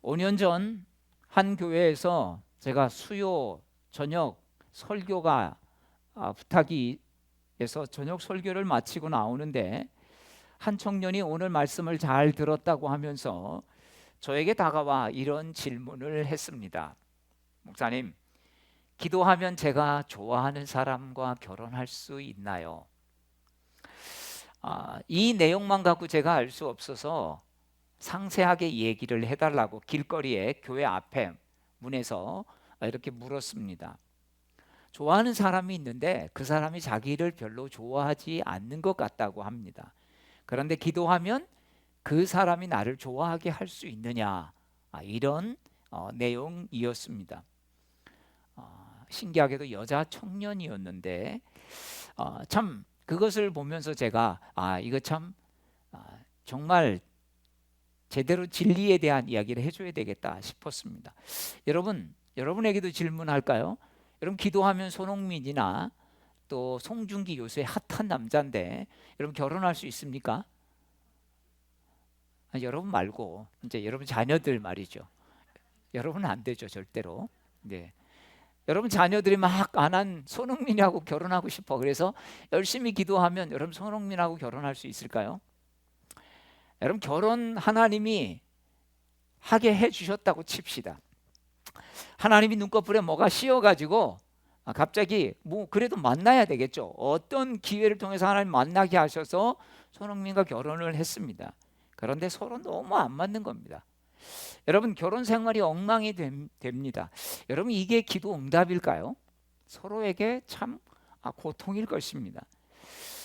5년 전 한 교회에서 제가 수요 저녁 설교가 부탁이 해서 저녁 설교를 마치고 나오는데 한 청년이 오늘 말씀을 잘 들었다고 하면서 저에게 다가와 이런 질문을 했습니다. 목사님, 기도하면 제가 좋아하는 사람과 결혼할 수 있나요? 이 내용만 갖고 제가 알 수 없어서 상세하게 얘기를 해달라고 길거리에 교회 앞에 문에서 이렇게 물었습니다. 좋아하는 사람이 있는데 그 사람이 자기를 별로 좋아하지 않는 것 같다고 합니다. 그런데 기도하면 그 사람이 나를 좋아하게 할 수 있느냐, 이런 내용이었습니다. 신기하게도 여자 청년이었는데 참 그것을 보면서 제가 이거 참 정말 제대로 진리에 대한 이야기를 해줘야 되겠다 싶었습니다. 여러분에게도 질문할까요? 여러분, 기도하면 손흥민이나 또 송중기 요새 핫한 남자인데 여러분 결혼할 수 있습니까? 여러분 말고 이제 여러분 자녀들 말이죠. 여러분은 안 되죠, 절대로. 네. 여러분 자녀들이 막 안 한 손흥민하고 결혼하고 싶어. 그래서 열심히 기도하면 여러분 손흥민하고 결혼할 수 있을까요? 여러분, 결혼 하나님이 하게 해주셨다고 칩시다. 하나님이 눈꺼풀에 뭐가 씌어가지고 갑자기 뭐 그래도 만나야 되겠죠. 어떤 기회를 통해서 하나님 만나게 하셔서 손흥민과 결혼을 했습니다. 그런데 서로 너무 안 맞는 겁니다. 여러분, 결혼 생활이 엉망이 됩니다. 여러분, 이게 기도 응답일까요? 서로에게 참 고통일 것입니다.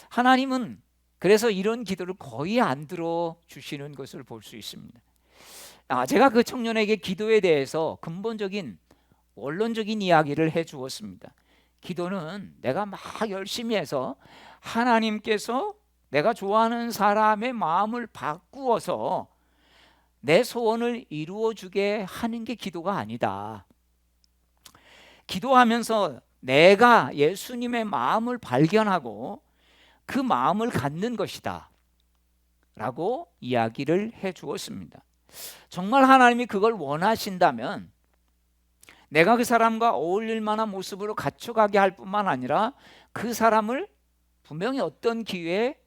하나님은 그래서 이런 기도를 거의 안 들어주시는 것을 볼 수 있습니다. 제가 그 청년에게 기도에 대해서 근본적인 원론적인 이야기를 해 주었습니다. 기도는 내가 막 열심히 해서 하나님께서 내가 좋아하는 사람의 마음을 바꾸어서 내 소원을 이루어 주게 하는 게 기도가 아니다. 기도하면서 내가 예수님의 마음을 발견하고 그 마음을 갖는 것이다 라고 이야기를 해 주었습니다. 정말 하나님이 그걸 원하신다면 내가 그 사람과 어울릴 만한 모습으로 갖춰가게 할 뿐만 아니라 그 사람을 분명히 어떤 기회에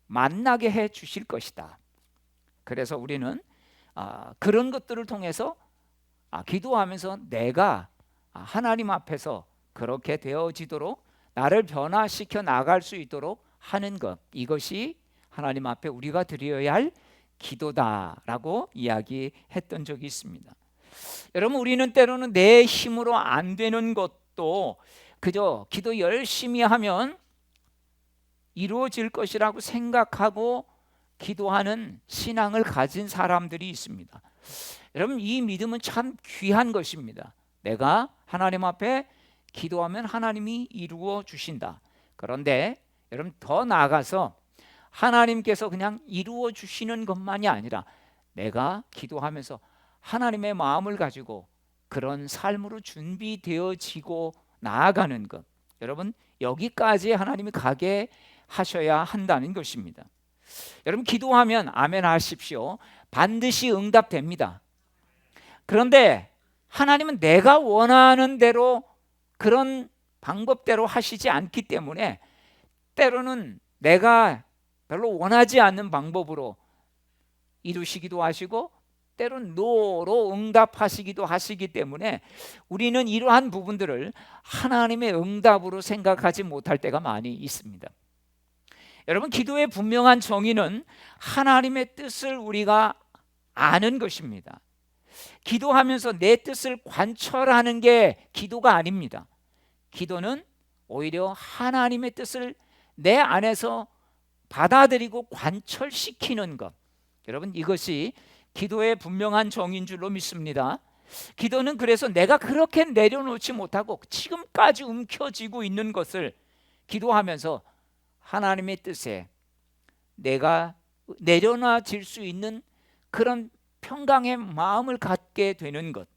만나게 해 주실 것이다. 그래서 우리는 그런 것들을 통해서 기도하면서 내가 하나님 앞에서 그렇게 되어지도록 나를 변화시켜 나갈 수 있도록 하는 것, 이것이 하나님 앞에 우리가 드려야 할 기도다라고 이야기했던 적이 있습니다. 여러분, 우리는 때로는 내 힘으로 안 되는 것도 그저 기도 열심히 하면 이루어질 것이라고 생각하고 기도하는 신앙을 가진 사람들이 있습니다. 여러분, 이 믿음은 참 귀한 것입니다. 내가 하나님 앞에 기도하면 하나님이 이루어 주신다. 그런데 여러분, 더 나아가서 하나님께서 그냥 이루어 주시는 것만이 아니라 내가 기도하면서 하나님의 마음을 가지고 그런 삶으로 준비되어지고 나아가는 것, 여러분, 여기까지 하나님이 가게 하셔야 한다는 것입니다. 여러분, 기도하면 아멘 하십시오. 반드시 응답됩니다. 그런데 하나님은 내가 원하는 대로 그런 방법대로 하시지 않기 때문에 때로는 내가 별로 원하지 않는 방법으로 이루시기도 하시고 때로는 노로 응답하시기도 하시기 때문에 우리는 이러한 부분들을 하나님의 응답으로 생각하지 못할 때가 많이 있습니다. 여러분, 기도의 분명한 정의는 하나님의 뜻을 우리가 아는 것입니다. 기도하면서 내 뜻을 관철하는 게 기도가 아닙니다. 기도는 오히려 하나님의 뜻을 내 안에서 받아들이고 관철시키는 것, 여러분, 이것이 기도의 분명한 정의인 줄로 믿습니다. 기도는 그래서 내가 그렇게 내려놓지 못하고 지금까지 움켜쥐고 있는 것을 기도하면서 하나님의 뜻에 내가 내려놔질 수 있는 그런 평강의 마음을 갖게 되는 것,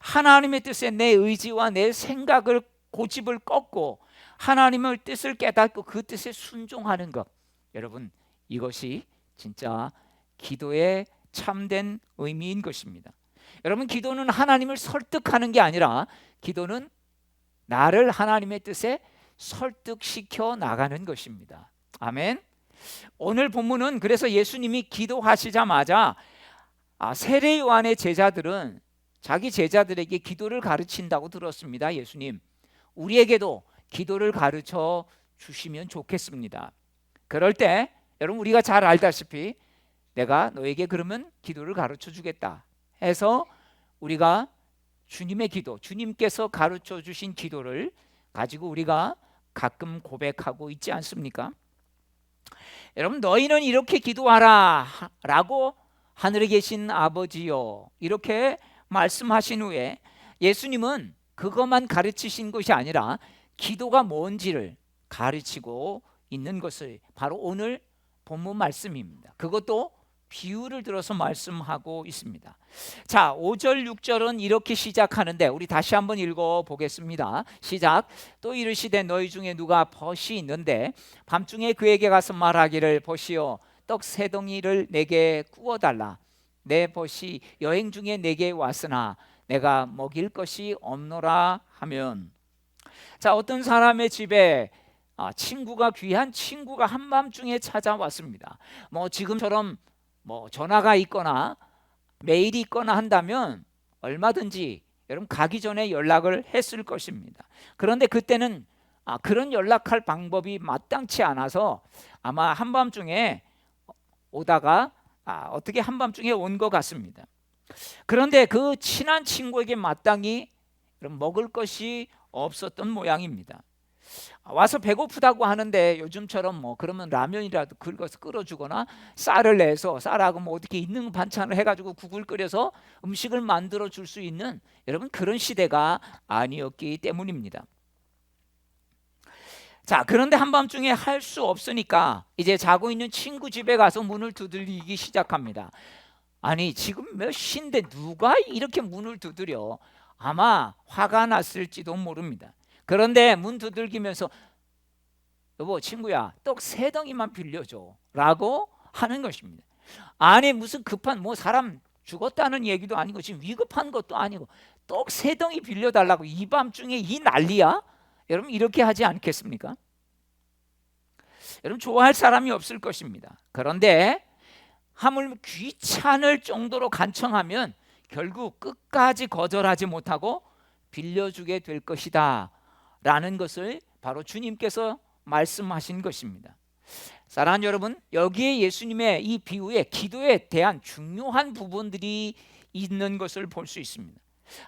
하나님의 뜻에 내 의지와 내 생각을 고집을 꺾고 하나님의 뜻을 깨닫고 그 뜻에 순종하는 것, 여러분, 이것이 진짜 기도의 참된 의미인 것입니다. 여러분, 기도는 하나님을 설득하는 게 아니라 기도는 나를 하나님의 뜻에 설득시켜 나가는 것입니다. 아멘. 오늘 본문은 그래서 예수님이 기도하시자마자 세례 요한의 제자들은 자기 제자들에게 기도를 가르친다고 들었습니다. 예수님, 우리에게도 기도를 가르쳐 주시면 좋겠습니다. 그럴 때 여러분, 우리가 잘 알다시피 내가 너에게 그러면 기도를 가르쳐 주겠다 해서 우리가 주님의 기도, 주님께서 가르쳐 주신 기도를 가지고 우리가 가끔 고백하고 있지 않습니까? 여러분, 너희는 이렇게 기도하라 라고 하늘에 계신 아버지요 이렇게 말씀하신 후에 예수님은 그것만 가르치신 것이 아니라 기도가 뭔지를 가르치고 있는 것을 바로 오늘 본문 말씀입니다. 그것도 비유를 들어서 말씀하고 있습니다. 자, 5절 6절은 이렇게 시작하는데 우리 다시 한번 읽어보겠습니다. 시작. 또 이르시되 너희 중에 누가 벗이 있는데 밤중에 그에게 가서 말하기를 벗이여 떡 세 덩이를 내게 구워달라. 내 벗이 여행 중에 내게 왔으나 내가 먹일 것이 없노라 하면. 자, 어떤 사람의 집에 친구가 귀한 친구가 한밤중에 찾아왔습니다. 지금처럼 전화가 있거나 메일이 있거나 한다면 얼마든지 여러분 가기 전에 연락을 했을 것입니다. 그런데 그때는 그런 연락할 방법이 마땅치 않아서 아마 한밤중에 오다가 어떻게 한밤중에 온 것 같습니다. 그런데 그 친한 친구에게 마땅히 먹을 것이 없었던 모양입니다. 와서 배고프다고 하는데 요즘처럼 그러면 라면이라도 긁어서 끓여주거나 쌀을 내서 쌀하고 어떻게 있는 반찬을 해가지고 국을 끓여서 음식을 만들어 줄 수 있는 여러분 그런 시대가 아니었기 때문입니다. 자, 그런데 한밤중에 할 수 없으니까 이제 자고 있는 친구 집에 가서 문을 두들기기 시작합니다. 아니, 지금 몇 시인데 누가 이렇게 문을 두드려? 아마 화가 났을지도 모릅니다. 그런데 문 두들기면서 여보, 친구야, 떡 세 덩이만 빌려줘 라고 하는 것입니다. 아니, 무슨 급한 사람 죽었다는 얘기도 아니고 지금 위급한 것도 아니고 떡 세 덩이 빌려달라고 이 밤중에 이 난리야? 여러분, 이렇게 하지 않겠습니까? 여러분, 좋아할 사람이 없을 것입니다. 그런데 하물며 귀찮을 정도로 간청하면 결국 끝까지 거절하지 못하고 빌려주게 될 것이다 라는 것을 바로 주님께서 말씀하신 것입니다. 사랑하는 여러분, 여기에 예수님의 이 비유에 기도에 대한 중요한 부분들이 있는 것을 볼 수 있습니다.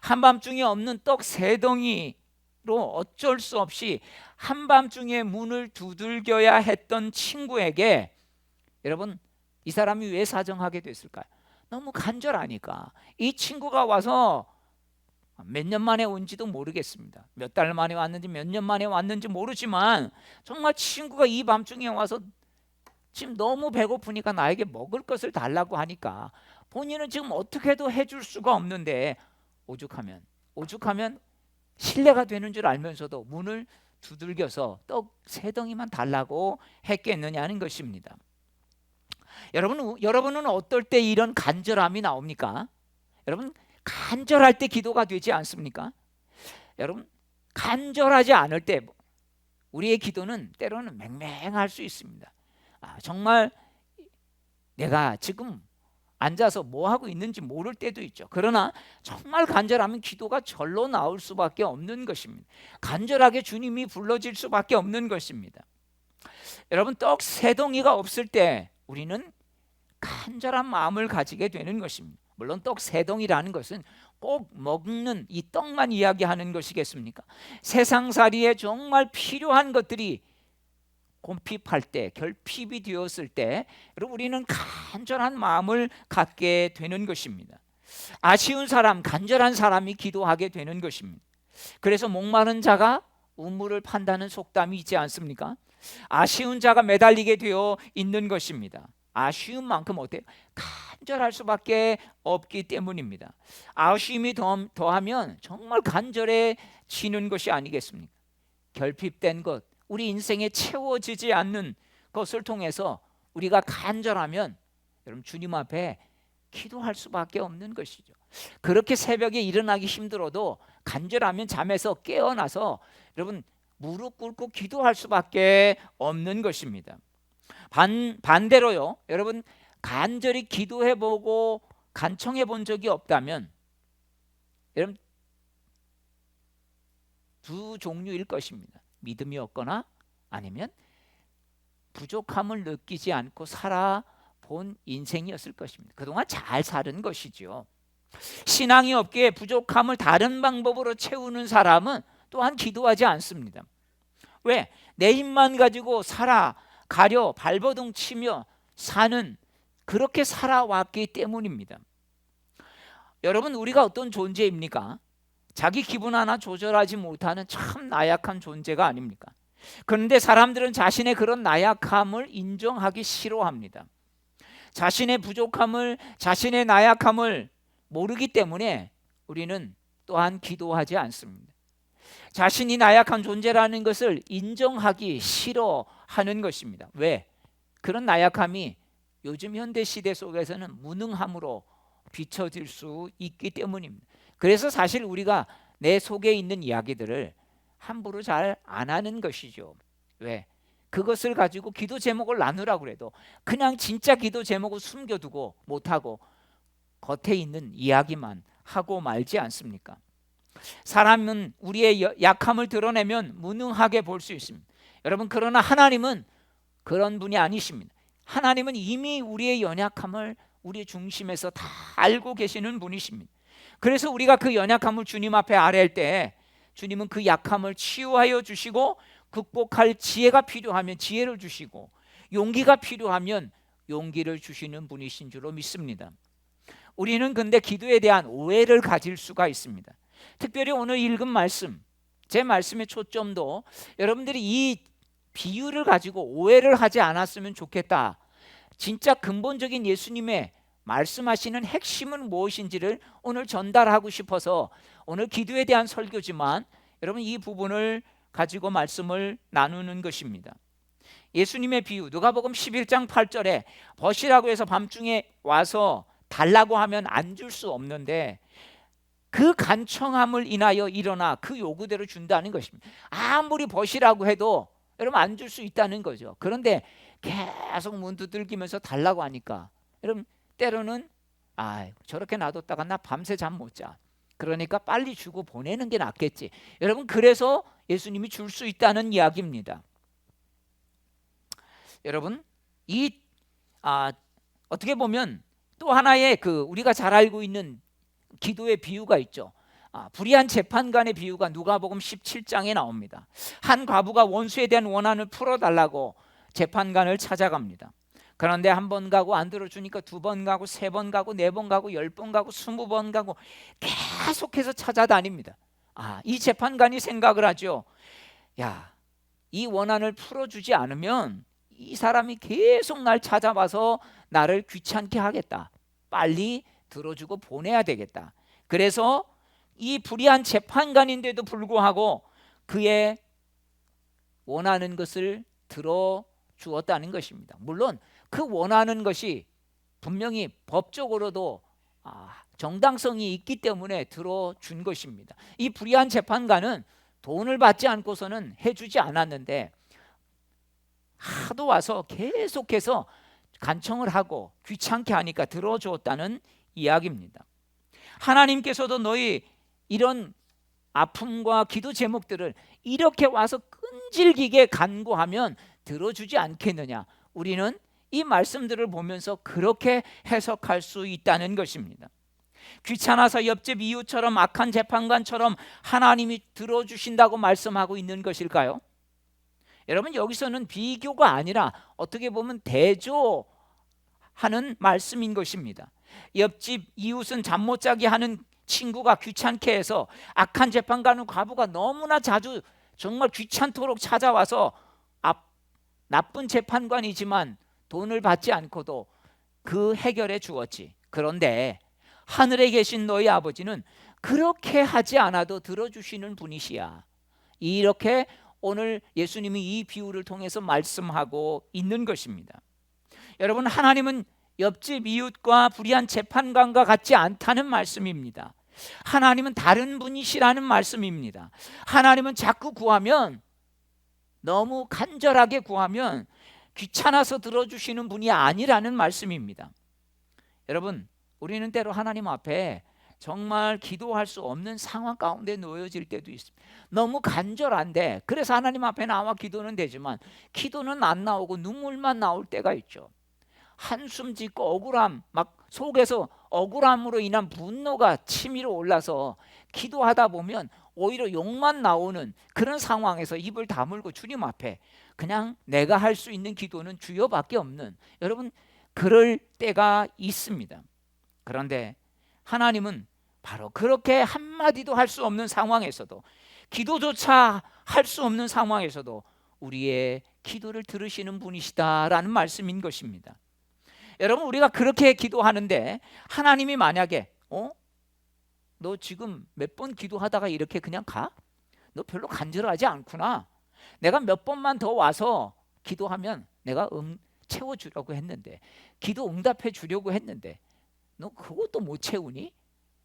한밤중에 없는 떡 세 덩이로 어쩔 수 없이 한밤중에 문을 두들겨야 했던 친구에게 여러분, 이 사람이 왜 사정하게 됐을까요? 너무 간절하니까. 이 친구가 와서 몇 년 만에 온지도 모르겠습니다. 몇 달 만에 왔는지 몇 년 만에 왔는지 모르지만 정말 친구가 이 밤중에 와서 지금 너무 배고프니까 나에게 먹을 것을 달라고 하니까 본인은 지금 어떻게 해도 해줄 수가 없는데 오죽하면 신뢰가 되는 줄 알면서도 문을 두들겨서 떡 세 덩이만 달라고 했겠느냐는 것입니다. 여러분은 어떨 때 이런 간절함이 나옵니까? 여러분, 간절할 때 기도가 되지 않습니까? 여러분, 간절하지 않을 때 우리의 기도는 때로는 맹맹할 수 있습니다. 정말 내가 지금 앉아서 뭐 하고 있는지 모를 때도 있죠. 그러나 정말 간절하면 기도가 절로 나올 수밖에 없는 것입니다. 간절하게 주님이 불러질 수밖에 없는 것입니다. 여러분, 떡 세 덩이가 없을 때 우리는 간절한 마음을 가지게 되는 것입니다. 물론 떡 세 덩이라는 것은 꼭 먹는 이 떡만 이야기하는 것이겠습니까? 세상살이에 정말 필요한 것들이 곰핍할 때, 결핍이 되었을 때 여러분, 우리는 간절한 마음을 갖게 되는 것입니다. 아쉬운 사람, 간절한 사람이 기도하게 되는 것입니다. 그래서 목마른 자가 우물을 판다는 속담이 있지 않습니까? 아쉬운 자가 매달리게 되어 있는 것입니다. 아쉬운 만큼 어때요? 간절할 수밖에 없기 때문입니다. 아쉬움이 더하면 정말 간절해지는 것이 아니겠습니까? 결핍된 것, 우리 인생에 채워지지 않는 것을 통해서 우리가 간절하면 여러분, 주님 앞에 기도할 수밖에 없는 것이죠. 그렇게 새벽에 일어나기 힘들어도 간절하면 잠에서 깨어나서 여러분 무릎 꿇고 기도할 수밖에 없는 것입니다. 반대로요, 여러분 간절히 기도해보고 간청해본 적이 없다면 여러분 두 종류일 것입니다. 믿음이 없거나 아니면 부족함을 느끼지 않고 살아본 인생이었을 것입니다. 그동안 잘 사는 것이죠. 신앙이 없기에 부족함을 다른 방법으로 채우는 사람은 또한 기도하지 않습니다. 왜? 내 힘만 가지고 살아가려 발버둥 치며 사는, 그렇게 살아왔기 때문입니다. 여러분, 우리가 어떤 존재입니까? 자기 기분 하나 조절하지 못하는 참 나약한 존재가 아닙니까? 그런데 사람들은 자신의 그런 나약함을 인정하기 싫어합니다. 자신의 부족함을, 자신의 나약함을 모르기 때문에 우리는 또한 기도하지 않습니다. 자신이 나약한 존재라는 것을 인정하기 싫어하는 것입니다. 왜? 그런 나약함이 요즘 현대 시대 속에서는 무능함으로 비춰질 수 있기 때문입니다. 그래서 사실 우리가 내 속에 있는 이야기들을 함부로 잘 안 하는 것이죠. 왜? 그것을 가지고 기도 제목을 나누라고 해도 그냥 진짜 기도 제목을 숨겨두고 못하고 겉에 있는 이야기만 하고 말지 않습니까? 사람은 우리의 약함을 드러내면 무능하게 볼 수 있습니다. 여러분, 그러나 하나님은 그런 분이 아니십니다. 하나님은 이미 우리의 연약함을 우리 중심에서 다 알고 계시는 분이십니다. 그래서 우리가 그 연약함을 주님 앞에 아뢰할 때 주님은 그 약함을 치유하여 주시고, 극복할 지혜가 필요하면 지혜를 주시고, 용기가 필요하면 용기를 주시는 분이신 줄로 믿습니다. 우리는 근데 기도에 대한 오해를 가질 수가 있습니다. 특별히 오늘 읽은 말씀, 제 말씀의 초점도 여러분들이 이 비유를 가지고 오해를 하지 않았으면 좋겠다. 진짜 근본적인 예수님의 말씀하시는 핵심은 무엇인지를 오늘 전달하고 싶어서 오늘 기도에 대한 설교지만 여러분 이 부분을 가지고 말씀을 나누는 것입니다. 예수님의 비유, 누가복음 11장 8절에 벗이라고 해서 밤중에 와서 달라고 하면 안 줄 수 없는데 그 간청함을 인하여 일어나 그 요구대로 준다는 것입니다. 아무리 벗이라고 해도 여러분 안 줄 수 있다는 거죠. 그런데 계속 문 두들기면서 달라고 하니까 여러분 때로는 저렇게 놔뒀다가 나 밤새 잠 못 자. 그러니까 빨리 주고 보내는 게 낫겠지. 여러분, 그래서 예수님이 줄 수 있다는 이야기입니다. 여러분, 어떻게 보면 또 하나의 우리가 잘 알고 있는 기도의 비유가 있죠. 불의한 재판관의 비유가 누가복음 17장에 나옵니다. 한 과부가 원수에 대한 원한을 풀어달라고 재판관을 찾아갑니다. 그런데 한 번 가고 안 들어주니까 2번 가고 3번 가고 4번 가고 10번 가고 20번 가고 계속해서 찾아다닙니다. 이 재판관이 생각을 하죠. 이 원한을 풀어주지 않으면 이 사람이 계속 날 찾아와서 나를 귀찮게 하겠다. 빨리 들어주고 보내야 되겠다. 그래서 이 불의한 재판관인데도 불구하고 그의 원하는 것을 들어주었다는 것입니다. 물론 그 원하는 것이 분명히 법적으로도 정당성이 있기 때문에 들어준 것입니다. 이 불의한 재판관은 돈을 받지 않고서는 해주지 않았는데 하도 와서 계속해서 간청을 하고 귀찮게 하니까 들어주었다는 이야기입니다. 하나님께서도 너희 이런 아픔과 기도 제목들을 이렇게 와서 끈질기게 간구하면 들어주지 않겠느냐. 우리는 이 말씀들을 보면서 그렇게 해석할 수 있다는 것입니다. 귀찮아서 옆집 이웃처럼 악한 재판관처럼 하나님이 들어주신다고 말씀하고 있는 것일까요? 여러분, 여기서는 비교가 아니라 어떻게 보면 대조하는 말씀인 것입니다. 옆집 이웃은 잠 못 자게 하는 친구가 귀찮게 해서 악한 재판관은 과부가 너무나 자주 정말 귀찮도록 찾아와서 나쁜 재판관이지만 돈을 받지 않고도 그 해결해 주었지. 그런데 하늘에 계신 너희 아버지는 그렇게 하지 않아도 들어주시는 분이시야. 이렇게 오늘 예수님이 이 비유를 통해서 말씀하고 있는 것입니다. 여러분, 하나님은 옆집 이웃과 불의한 재판관과 같지 않다는 말씀입니다. 하나님은 다른 분이시라는 말씀입니다. 하나님은 자꾸 구하면, 너무 간절하게 구하면 귀찮아서 들어주시는 분이 아니라는 말씀입니다. 여러분, 우리는 때로 하나님 앞에 정말 기도할 수 없는 상황 가운데 놓여질 때도 있습니다. 너무 간절한데, 그래서 하나님 앞에 나와 기도는 되지만 기도는 안 나오고 눈물만 나올 때가 있죠. 한숨 짓고 억울함, 막 속에서 억울함으로 인한 분노가 치밀어 올라서 기도하다 보면 오히려 욕만 나오는 그런 상황에서 입을 다물고 주님 앞에 그냥 내가 할 수 있는 기도는 주여밖에 없는, 여러분, 그럴 때가 있습니다. 그런데 하나님은 바로 그렇게 한마디도 할 수 없는 상황에서도, 기도조차 할 수 없는 상황에서도 우리의 기도를 들으시는 분이시다라는 말씀인 것입니다. 여러분, 우리가 그렇게 기도하는데 하나님이 만약에 너 지금 몇 번 기도하다가 이렇게 그냥 가? 너 별로 간절하지 않구나. 내가 몇 번만 더 와서 기도하면 내가 채워주려고 했는데, 기도 응답해 주려고 했는데 너 그것도 못 채우니?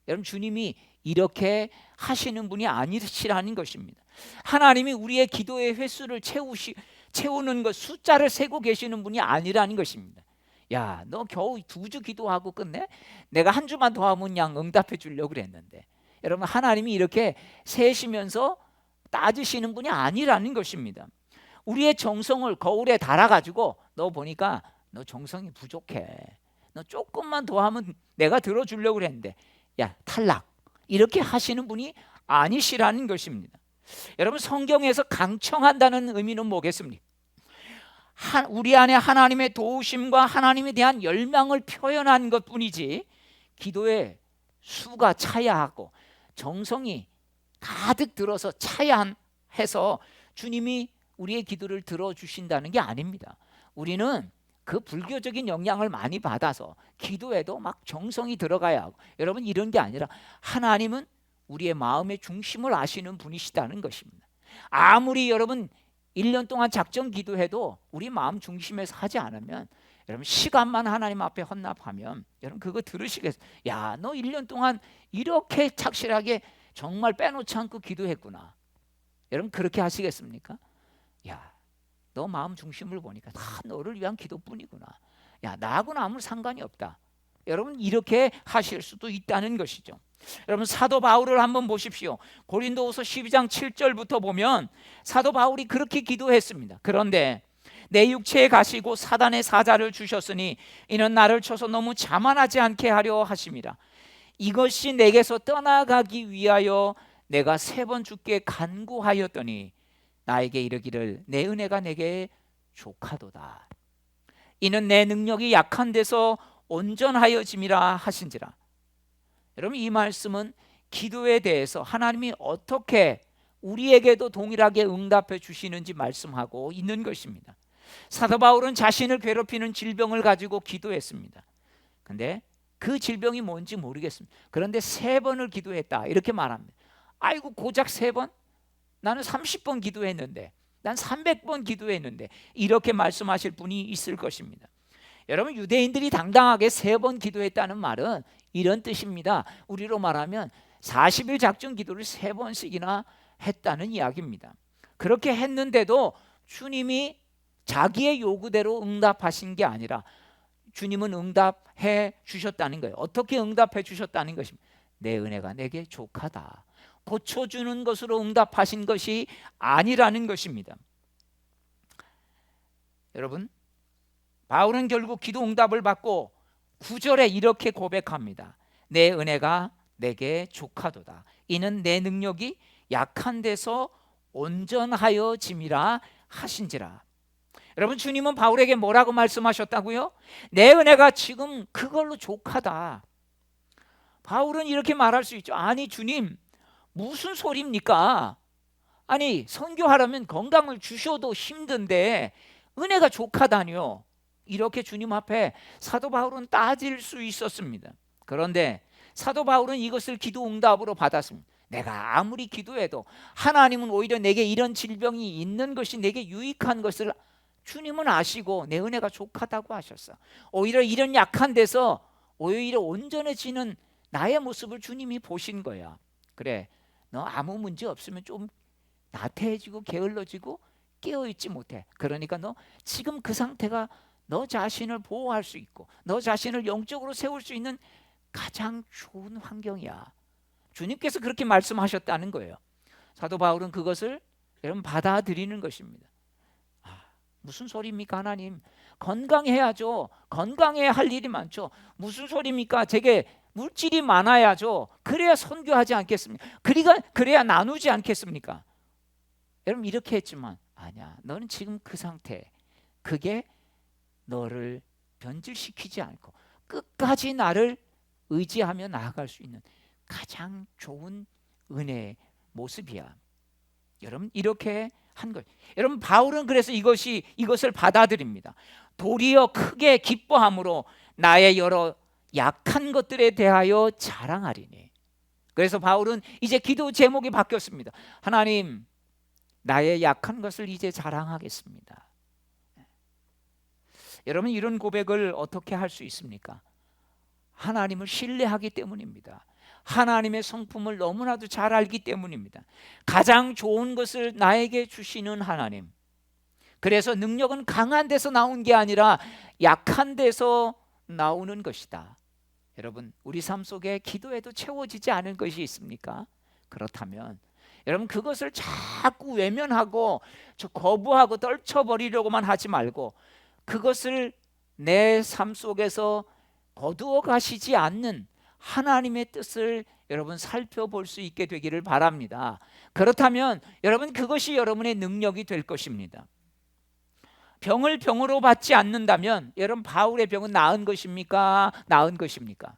여러분, 주님이 이렇게 하시는 분이 아니시라는 것입니다. 하나님이 우리의 기도의 횟수를 채우는 것, 숫자를 세고 계시는 분이 아니라는 것입니다. 야, 너 겨우 2주 기도하고 끝내? 내가 한 주만 더 하면 그냥 응답해 주려고 그랬는데. 여러분, 하나님이 이렇게 세시면서 따지시는 분이 아니라는 것입니다. 우리의 정성을 거울에 달아가지고 너 보니까 너 정성이 부족해, 너 조금만 더 하면 내가 들어주려고 그랬는데 야, 탈락, 이렇게 하시는 분이 아니시라는 것입니다. 여러분, 성경에서 강청한다는 의미는 뭐겠습니까? 우리 안에 하나님의 도우심과 하나님에 대한 열망을 표현한 것뿐이지, 기도의 수가 차야 하고 정성이 가득 들어서 차야 해서 주님이 우리의 기도를 들어주신다는 게 아닙니다. 우리는 그 불교적인 영향을 많이 받아서 기도에도 막 정성이 들어가야 하고, 여러분, 이런 게 아니라 하나님은 우리의 마음의 중심을 아시는 분이시다는 것입니다. 아무리 여러분 1년 동안 작정 기도해도 우리 마음 중심에서 하지 않으면, 여러분, 시간만 하나님 앞에 헌납하면 여러분 그거 들으시겠어요? 야, 너 1년 동안 이렇게 착실하게 정말 빼놓지 않고 기도했구나. 여러분, 그렇게 하시겠습니까? 야, 너 마음 중심을 보니까 다 너를 위한 기도뿐이구나. 야, 나하고는 아무 상관이 없다. 여러분, 이렇게 하실 수도 있다는 것이죠. 여러분, 사도 바울을 한번 보십시오. 고린도후서 12장 7절부터 보면 사도 바울이 그렇게 기도했습니다. 그런데 내 육체에 가시고 사단의 사자를 주셨으니 이는 나를 쳐서 너무 자만하지 않게 하려 하심이라. 이것이 내게서 떠나가기 위하여 내가 3번 주께 간구하였더니 나에게 이르기를 내 은혜가 내게 족하도다. 이는 내 능력이 약한 데서 온전하여짐이라 하신지라. 여러분, 이 말씀은 기도에 대해서 하나님이 어떻게 우리에게도 동일하게 응답해 주시는지 말씀하고 있는 것입니다. 사도 바울은 자신을 괴롭히는 질병을 가지고 기도했습니다. 근데 그 질병이 뭔지 모르겠습니다. 그런데 3번을 기도했다, 이렇게 말합니다. 아이고, 고작 3번? 나는 30번 기도했는데, 난 300번 기도했는데, 이렇게 말씀하실 분이 있을 것입니다. 여러분, 유대인들이 당당하게 3번 기도했다는 말은 이런 뜻입니다. 우리로 말하면 40일 작정 기도를 3번씩이나 했다는 이야기입니다. 그렇게 했는데도 주님이 자기의 요구대로 응답하신 게 아니라 주님은 응답해 주셨다는 거예요. 어떻게 응답해 주셨다는 것입니다. 내 은혜가 내게 족하다. 고쳐주는 것으로 응답하신 것이 아니라는 것입니다. 여러분, 바울은 결국 기도 응답을 받고 9절에 이렇게 고백합니다. 내 은혜가 내게 족하도다. 이는 내 능력이 약한 데서 온전하여짐이라 하신지라. 여러분, 주님은 바울에게 뭐라고 말씀하셨다고요? 내 은혜가 지금 그걸로 족하다. 바울은 이렇게 말할 수 있죠. 아니, 주님, 무슨 소리입니까? 아니, 선교하려면 건강을 주셔도 힘든데 은혜가 족하다니요. 이렇게 주님 앞에 사도 바울은 따질 수 있었습니다. 그런데 사도 바울은 이것을 기도 응답으로 받았습니다. 내가 아무리 기도해도 하나님은 오히려 내게 이런 질병이 있는 것이 내게 유익한 것을 주님은 아시고 내 은혜가 족하다고 하셨어. 오히려 이런 약한 데서 오히려 온전해지는 나의 모습을 주님이 보신 거야. 그래, 너 아무 문제 없으면 좀 나태해지고 게을러지고 깨어있지 못해. 그러니까 너 지금 그 상태가 너 자신을 보호할 수 있고 너 자신을 영적으로 세울 수 있는 가장 좋은 환경이야. 주님께서 그렇게 말씀하셨다는 거예요. 사도 바울은 그것을 여러분 받아들이는 것입니다. 무슨 소리입니까 하나님? 건강해야죠. 건강해야 할 일이 많죠. 무슨 소리입니까? 제게 물질이 많아야죠. 그래야 선교하지 않겠습니까? 그래야 나누지 않겠습니까? 여러분 이렇게 했지만 아니야. 너는 지금 그 상태. 그게 너를 변질시키지 않고 끝까지 나를 의지하며 나아갈 수 있는 가장 좋은 은혜의 모습이야. 여러분 이렇게 한 것. 여러분 바울은 그래서 이것을 받아들입니다. 도리어 크게 기뻐함으로 나의 여러 약한 것들에 대하여 자랑하리니. 그래서 바울은 이제 기도 제목이 바뀌었습니다. 하나님, 나의 약한 것을 이제 자랑하겠습니다. 여러분 이런 고백을 어떻게 할 수 있습니까? 하나님을 신뢰하기 때문입니다. 하나님의 성품을 너무나도 잘 알기 때문입니다. 가장 좋은 것을 나에게 주시는 하나님. 그래서 능력은 강한 데서 나온 게 아니라 약한 데서 나오는 것이다. 여러분 우리 삶 속에 기도에도 채워지지 않은 것이 있습니까? 그렇다면 여러분 그것을 자꾸 외면하고 거부하고 떨쳐버리려고만 하지 말고 그것을 내 삶 속에서 거두어 가시지 않는 하나님의 뜻을 여러분 살펴볼 수 있게 되기를 바랍니다. 그렇다면 여러분 그것이 여러분의 능력이 될 것입니다. 병을 병으로 받지 않는다면 여러분 바울의 병은 나은 것입니까? 나은 것입니까?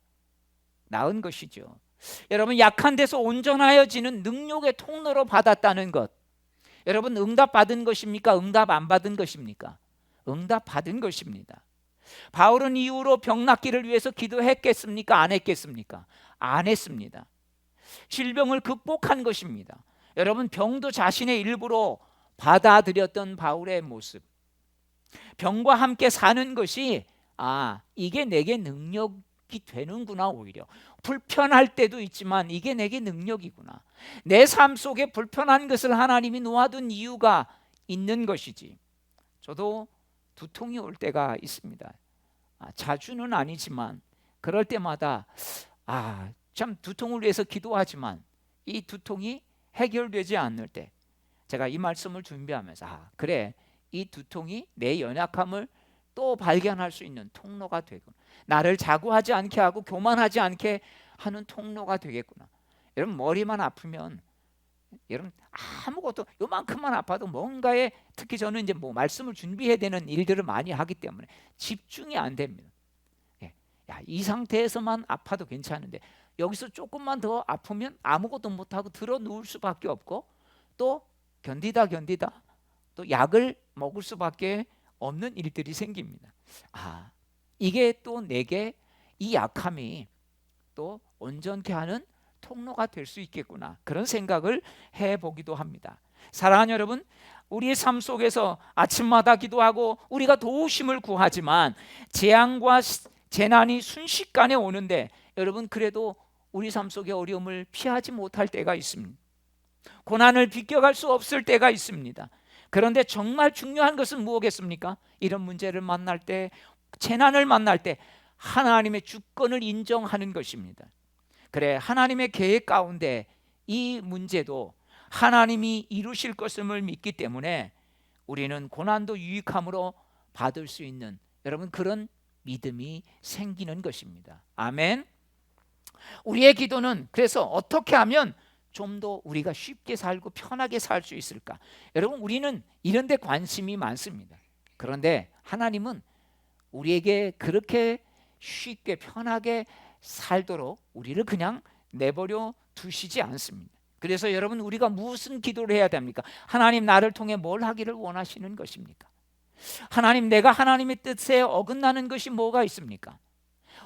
나은 것이죠. 여러분 약한 데서 온전하여지는 능력의 통로로 받았다는 것. 여러분 응답 받은 것입니까? 응답 안 받은 것입니까? 응답 받은 것입니다. 바울은 이후로 병 낫기를 위해서 기도했겠습니까? 안 했겠습니까? 안 했습니다. 질병을 극복한 것입니다. 여러분 병도 자신의 일부로 받아들였던 바울의 모습. 병과 함께 사는 것이 이게 내게 능력이 되는구나. 오히려 불편할 때도 있지만 이게 내게 능력이구나. 내 삶 속에 불편한 것을 하나님이 놓아둔 이유가 있는 것이지. 저도 두통이 올 때가 있습니다. 자주는 아니지만 그럴 때마다 참 두통을 위해서 기도하지만 이 두통이 해결되지 않을 때 제가 이 말씀을 준비하면서 그래, 이 두통이 내 연약함을 또 발견할 수 있는 통로가 되고 나를 자고하지 않게 하고 교만하지 않게 하는 통로가 되겠구나. 여러분 머리만 아프면 여러분 아무것도 요만큼만 아파도 뭔가에 특히 저는 이제 말씀을 준비해야 되는 일들을 많이 하기 때문에 집중이 안 됩니다. 이 상태에서만 아파도 괜찮은데 여기서 조금만 더 아프면 아무것도 못하고 들어 누울 수밖에 없고 또 견디다 또 약을 먹을 수밖에 없는 일들이 생깁니다. 이게 또 내게 이 약함이 또 온전케 하는 통로가 될 수 있겠구나. 그런 생각을 해보기도 합니다. 사랑하는 여러분, 우리의 삶 속에서 아침마다 기도하고 우리가 도우심을 구하지만 재앙과 재난이 순식간에 오는데 여러분 그래도 우리 삶 속의 어려움을 피하지 못할 때가 있습니다. 고난을 비껴갈 수 없을 때가 있습니다. 그런데 정말 중요한 것은 무엇겠습니까? 이런 문제를 만날 때, 재난을 만날 때 하나님의 주권을 인정하는 것입니다. 그래, 하나님의 계획 가운데 이 문제도 하나님이 이루실 것임을 믿기 때문에 우리는 고난도 유익함으로 받을 수 있는 여러분 그런 믿음이 생기는 것입니다. 아멘. 우리의 기도는 그래서 어떻게 하면 좀 더 우리가 쉽게 살고 편하게 살 수 있을까? 여러분 우리는 이런 데 관심이 많습니다. 그런데 하나님은 우리에게 그렇게 쉽게 편하게 살도록 우리를 그냥 내버려 두시지 않습니다. 그래서 여러분 우리가 무슨 기도를 해야 됩니까? 하나님 나를 통해 뭘 하기를 원하시는 것입니까? 하나님 내가 하나님의 뜻에 어긋나는 것이 뭐가 있습니까?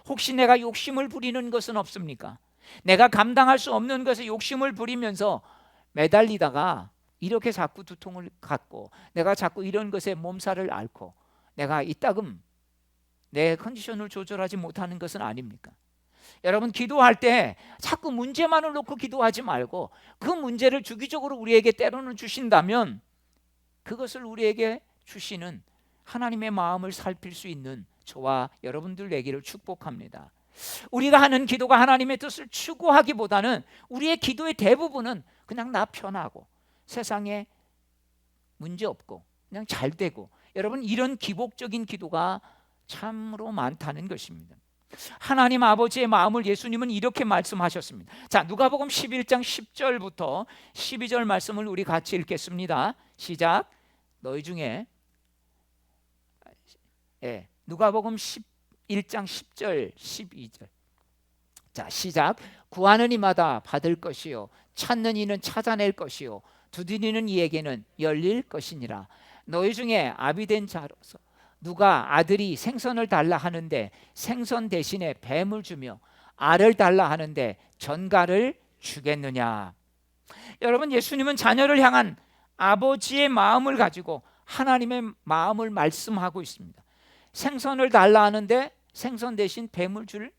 혹시 내가 욕심을 부리는 것은 없습니까? 내가 감당할 수 없는 것에 욕심을 부리면서 매달리다가 이렇게 자꾸 두통을 갖고 내가 자꾸 이런 것에 몸살을 앓고 내가 이따금 내 컨디션을 조절하지 못하는 것은 아닙니까? 여러분, 기도할 때 자꾸 문제만을 놓고 기도하지 말고 그 문제를 주기적으로 우리에게 때로는 주신다면 그것을 우리에게 주시는 하나님의 마음을 살필 수 있는 저와 여러분들 되기를 축복합니다. 우리가 하는 기도가 하나님의 뜻을 추구하기보다는 우리의 기도의 대부분은 그냥 나 편하고 세상에 문제 없고 그냥 잘 되고, 여러분, 이런 기복적인 기도가 참으로 많다는 것입니다. 하나님 아버지의 마음을 예수님은 이렇게 말씀하셨습니다. 자, 누가복음 11장 10절부터 12절 말씀을 우리 같이 읽겠습니다. 시작. 너희 중에 누가복음 11장 10절 12절. 자, 시작. 구하는 이마다 받을 것이요 찾는 이는 찾아낼 것이요 두드리는 이에게는 열릴 것이니라. 너희 중에 아비된 자로서 누가 아들이 생선을 달라 하는데 생선 대신에 뱀을 주며 알을 달라 하는데 전갈을 주겠느냐. 여러분, 예수님은 자녀를 향한 아버지의 마음을 가지고 하나님의 마음을 말씀하고 있습니다. 생선을 달라 하는데 생선 대신 뱀을 줄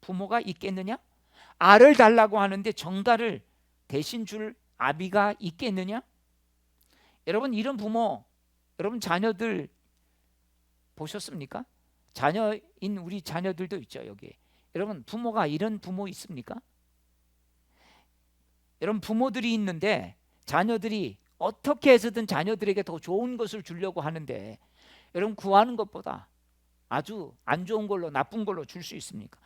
부모가 있겠느냐? 알을 달라고 하는데 전갈을 대신 줄 아비가 있겠느냐? 여러분, 이런 부모, 여러분 자녀들 보셨습니까? 자녀인 우리 자녀들도 있죠, 여기. 여러분, 부모가 이런 부모 있습니까? 여러분, 부모들이 있는데 자녀들이 어떻게 해서든 자녀들에게 더 좋은 것을 주려고 하는데 여러분, 구하는 것보다 아주 안 좋은 걸로, 나쁜 걸로 줄 수 있습니까?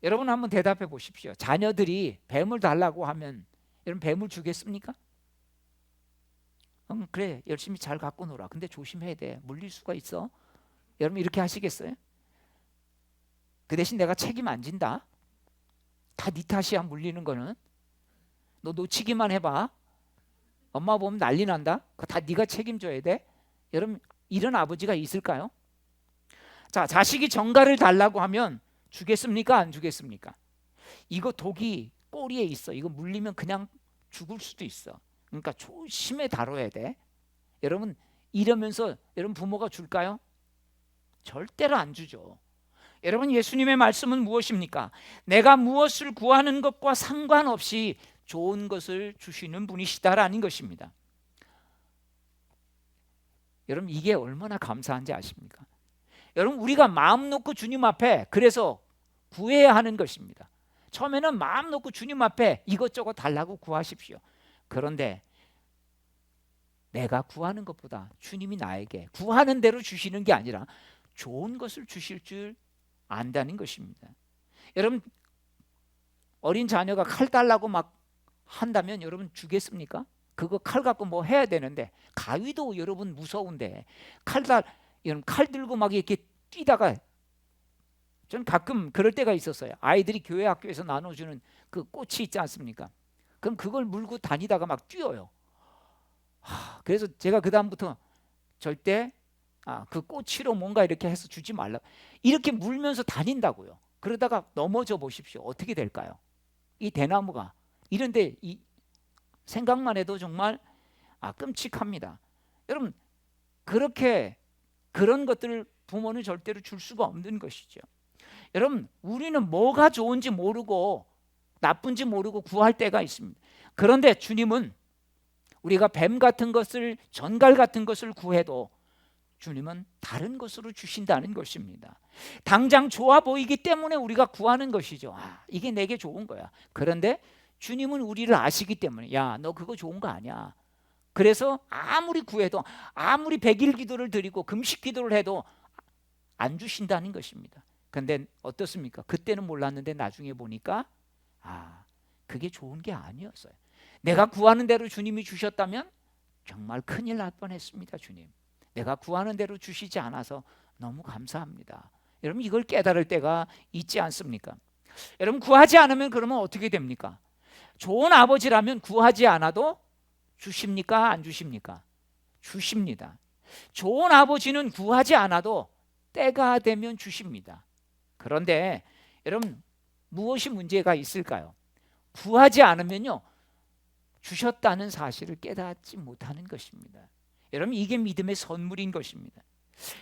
여러분, 한번 대답해 보십시오. 자녀들이 뱀을 달라고 하면 여러분 뱀을 주겠습니까? 그래, 열심히 잘 갖고 놀아. 근데 조심해야 돼. 물릴 수가 있어. 여러분, 이렇게 하시겠어요? 그 대신 내가 책임 안 진다. 다 네 탓이야, 물리는 거는. 너 놓치기만 해봐. 엄마 보면 난리 난다. 그거 다 네가 책임져야 돼. 여러분, 이런 아버지가 있을까요? 자, 자식이 전갈을 달라고 하면 주겠습니까? 안 주겠습니까? 이거 독이 꼬리에 있어. 이거 물리면 그냥 죽을 수도 있어. 그러니까 조심해 다뤄야 돼. 여러분, 이러면서 여러분 부모가 줄까요? 절대로 안 주죠. 여러분, 예수님의 말씀은 무엇입니까? 내가 무엇을 구하는 것과 상관없이 좋은 것을 주시는 분이시다라는 것입니다. 여러분, 이게 얼마나 감사한지 아십니까? 여러분, 우리가 마음 놓고 주님 앞에 그래서 구해야 하는 것입니다. 처음에는 마음 놓고 주님 앞에 이것저것 달라고 구하십시오. 그런데 내가 구하는 것보다 주님이 나에게 구하는 대로 주시는 게 아니라 좋은 것을 주실 줄 안다는 것입니다. 여러분, 어린 자녀가 칼 달라고 막 한다면 여러분 주겠습니까? 그거 칼 갖고 뭐 해야 되는데, 가위도 여러분 무서운데 여러분 칼 들고 막 이렇게 뛰다가, 전 가끔 그럴 때가 있었어요. 아이들이 교회 학교에서 나눠주는 그 꽃이 있지 않습니까? 그럼 그걸 물고 다니다가 막 뛰어요. 그래서 제가 그 다음부터 절대 그 꼬치로 뭔가 이렇게 해서 주지 말라. 이렇게 물면서 다닌다고요. 그러다가 넘어져 보십시오. 어떻게 될까요? 이 대나무가 이런데 이 생각만 해도 정말 끔찍합니다. 여러분, 그렇게 그런 것들을 부모는 절대로 줄 수가 없는 것이죠. 여러분, 우리는 뭐가 좋은지 모르고 나쁜지 모르고 구할 때가 있습니다. 그런데 주님은 우리가 뱀 같은 것을, 전갈 같은 것을 구해도 주님은 다른 것으로 주신다는 것입니다. 당장 좋아 보이기 때문에 우리가 구하는 것이죠. 이게 내게 좋은 거야. 그런데 주님은 우리를 아시기 때문에, 야, 너 그거 좋은 거 아니야. 그래서 아무리 구해도, 아무리 100일 기도를 드리고 금식 기도를 해도 안 주신다는 것입니다. 그런데 어떻습니까? 그때는 몰랐는데 나중에 보니까 그게 좋은 게 아니었어요. 내가 구하는 대로 주님이 주셨다면 정말 큰일 날 뻔했습니다. 주님, 내가 구하는 대로 주시지 않아서 너무 감사합니다. 여러분, 이걸 깨달을 때가 있지 않습니까? 여러분, 구하지 않으면 그러면 어떻게 됩니까? 좋은 아버지라면 구하지 않아도 주십니까? 안 주십니까? 주십니다. 좋은 아버지는 구하지 않아도 때가 되면 주십니다. 그런데 여러분, 무엇이 문제가 있을까요? 구하지 않으면요, 주셨다는 사실을 깨닫지 못하는 것입니다. 여러분, 이게 믿음의 선물인 것입니다.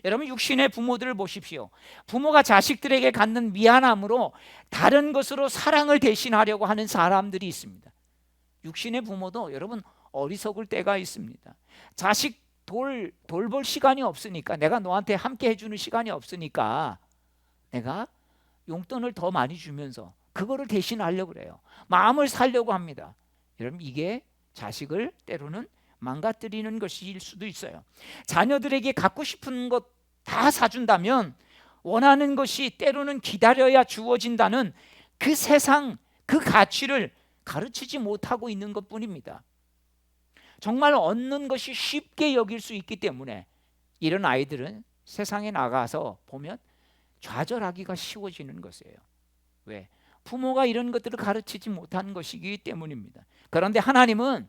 여러분, 육신의 부모들을 보십시오. 부모가 자식들에게 갖는 미안함으로 다른 것으로 사랑을 대신하려고 하는 사람들이 있습니다. 육신의 부모도 여러분 어리석을 때가 있습니다. 자식 돌볼 시간이 없으니까, 내가 너한테 함께 해주는 시간이 없으니까 내가 용돈을 더 많이 주면서 그거를 대신하려고 그래요. 마음을 살려고 합니다. 여러분, 이게 자식을 때로는 망가뜨리는 것일 수도 있어요. 자녀들에게 갖고 싶은 것 다 사준다면 원하는 것이 때로는 기다려야 주어진다는 그 세상, 그 가치를 가르치지 못하고 있는 것뿐입니다. 정말 얻는 것이 쉽게 여길 수 있기 때문에 이런 아이들은 세상에 나가서 보면 좌절하기가 쉬워지는 것이에요. 왜? 부모가 이런 것들을 가르치지 못한 것이기 때문입니다. 그런데 하나님은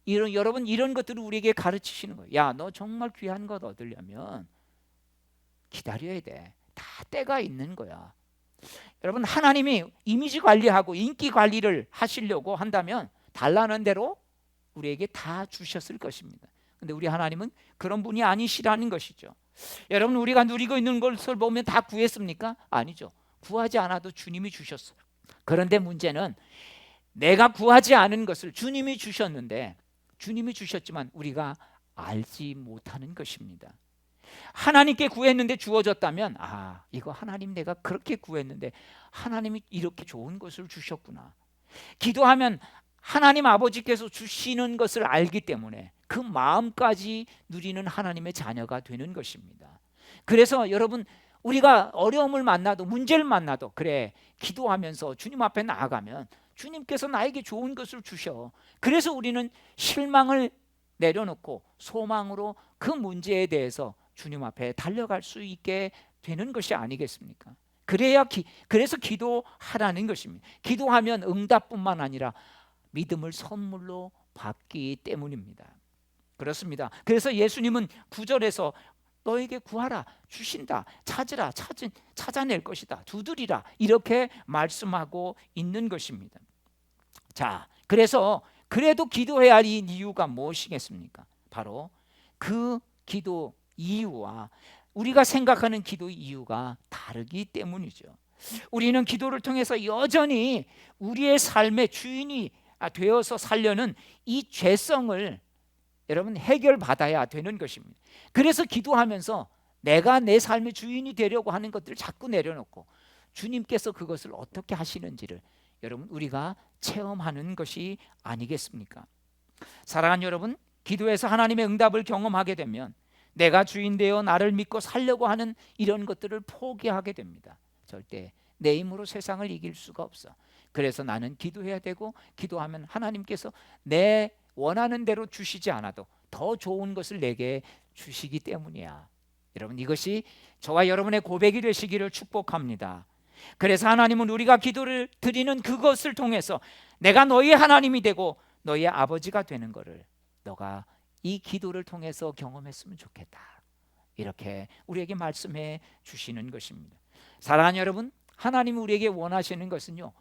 여러분, 이런 것들을 우리에게 가르치시는 거예요. 야, 너 정말 귀한 것 얻으려면 기다려야 돼. 다 때가 있는 거야. 여러분, 하나님이 이미지 관리하고 인기 관리를 하시려고 한다면 달라는 대로 우리에게 다 주셨을 것입니다. 근데 우리 하나님은 그런 분이 아니시라는 것이죠. 여러분, 우리가 누리고 있는 것을 보면 다 구했습니까? 아니죠. 구하지 않아도 주님이 주셨어요. 그런데 문제는 내가 구하지 않은 것을 주님이 주셨는데, 주님이 주셨지만 우리가 알지 못하는 것입니다. 하나님께 구했는데 주어졌다면, 아, 이거 하나님 내가 그렇게 구했는데 하나님이 이렇게 좋은 것을 주셨구나. 기도하면 하나님 아버지께서 주시는 것을 알기 때문에 그 마음까지 누리는 하나님의 자녀가 되는 것입니다. 그래서 여러분, 우리가 어려움을 만나도, 문제를 만나도, 그래, 기도하면서 주님 앞에 나아가면 주님께서 나에게 좋은 것을 주셔. 그래서 우리는 실망을 내려놓고 소망으로 그 문제에 대해서 주님 앞에 달려갈 수 있게 되는 것이 아니겠습니까? 그래서 기도하라는 것입니다. 기도하면 응답뿐만 아니라 믿음을 선물로 받기 때문입니다. 그렇습니다. 그래서 예수님은 9절에서 너에게 구하라, 주신다, 찾으라, 찾아낼 것이다, 두드리라, 이렇게 말씀하고 있는 것입니다. 자, 그래도 기도해야 할 이유가 무엇이겠습니까? 바로 그 기도 이유와 우리가 생각하는 기도 이유가 다르기 때문이죠. 우리는 기도를 통해서 여전히 우리의 삶의 주인이 되어서 살려는 이 죄성을 여러분 해결받아야 되는 것입니다. 그래서 기도하면서 내가 내 삶의 주인이 되려고 하는 것들을 자꾸 내려놓고 주님께서 그것을 어떻게 하시는지를 여러분 우리가 체험하는 것이 아니겠습니까? 사랑하는 여러분, 기도에서 하나님의 응답을 경험하게 되면 내가 주인 되어 나를 믿고 살려고 하는 이런 것들을 포기하게 됩니다. 절대 내 힘으로 세상을 이길 수가 없어. 그래서 나는 기도해야 되고, 기도하면 하나님께서 내 원하는 대로 주시지 않아도 더 좋은 것을 내게 주시기 때문이야. 여러분, 이것이 저와 여러분의 고백이 되시기를 축복합니다. 그래서 하나님은 우리가 기도를 드리는 그것을 통해서 내가 너희 하나님이 되고 너희 아버지가 되는 것을 너가 이 기도를 통해서 경험했으면 좋겠다. 이렇게 우리에게 말씀해 주시는 것입니다. 사랑하는 여러분, 하나님이 우리에게 원하시는 것은요,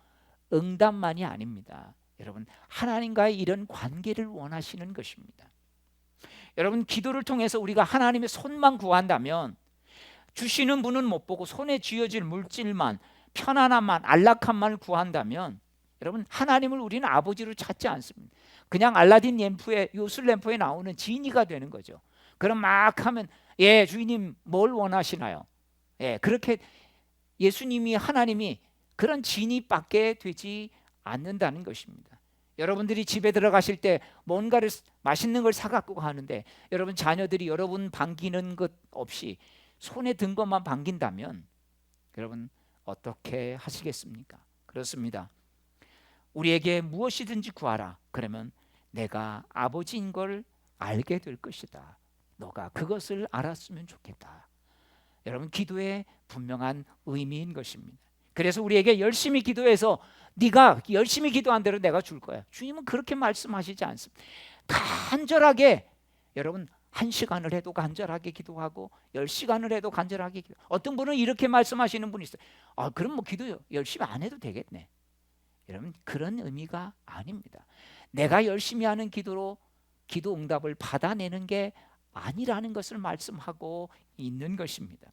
응답만이 아닙니다. 여러분, 하나님과의 이런 관계를 원하시는 것입니다. 여러분, 기도를 통해서 우리가 하나님의 손만 구한다면 주시는 분은 못 보고 손에 쥐어질 물질만, 편안함만, 안락함만 구한다면 여러분, 하나님을 우리는 아버지로 찾지 않습니다. 그냥 알라딘 램프에, 요술 램프에 나오는 지니가 되는 거죠. 그럼 막 하면, 예, 주인님 뭘 원하시나요? 예, 그렇게 예수님이, 하나님이 그런 지니밖에 되지 않는다는 것입니다. 여러분들이 집에 들어가실 때 뭔가를 맛있는 걸 사갖고 가는데 여러분 자녀들이 여러분 반기는 것 없이 손에 든 것만 반긴다면 여러분 어떻게 하시겠습니까? 그렇습니다. 우리에게 무엇이든지 구하라. 그러면 내가 아버지인 걸 알게 될 것이다. 너가 그것을 알았으면 좋겠다. 여러분, 기도의 분명한 의미인 것입니다. 그래서 우리에게 열심히 기도해서 네가 열심히 기도한 대로 내가 줄 거야. 주님은 그렇게 말씀하시지 않습니다. 간절하게, 여러분 1시간을 해도 간절하게 기도하고 10시간을 해도 간절하게 기도. 어떤 분은 이렇게 말씀하시는 분이 있어요. 그럼 뭐 기도 열심히 안 해도 되겠네. 여러분 그런 의미가 아닙니다. 내가 열심히 하는 기도로 기도 응답을 받아내는 게 아니라는 것을 말씀하고 있는 것입니다.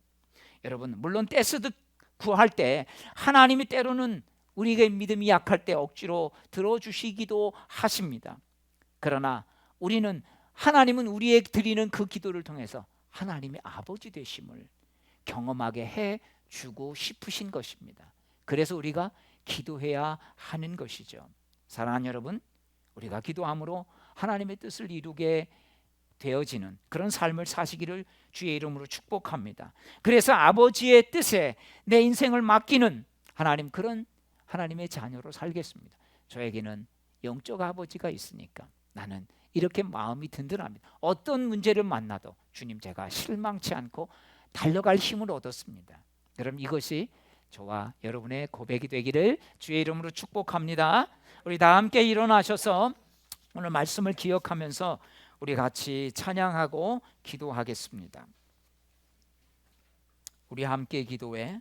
여러분 물론 떼쓰듯 구할 때 하나님이 때로는 우리에게 믿음이 약할 때 억지로 들어주시기도 하십니다. 그러나 우리는 하나님은 우리에게 드리는 그 기도를 통해서 하나님의 아버지 되심을 경험하게 해주고 싶으신 것입니다. 그래서 우리가 기도해야 하는 것이죠. 사랑하는 여러분, 우리가 기도함으로 하나님의 뜻을 이루게 되어지는 그런 삶을 사시기를 주의 이름으로 축복합니다. 그래서 아버지의 뜻에 내 인생을 맡기는 하나님, 그런 하나님의 자녀로 살겠습니다. 저에게는 영적 아버지가 있으니까 나는 이렇게 마음이 든든합니다. 어떤 문제를 만나도 주님, 제가 실망치 않고 달려갈 힘을 얻었습니다. 그럼 이것이 저와 여러분의 고백이 되기를 주의 이름으로 축복합니다. 우리 다 함께 일어나셔서 오늘 말씀을 기억하면서 우리 같이 찬양하고 기도하겠습니다. 우리 함께 기도해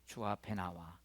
주 앞에 나와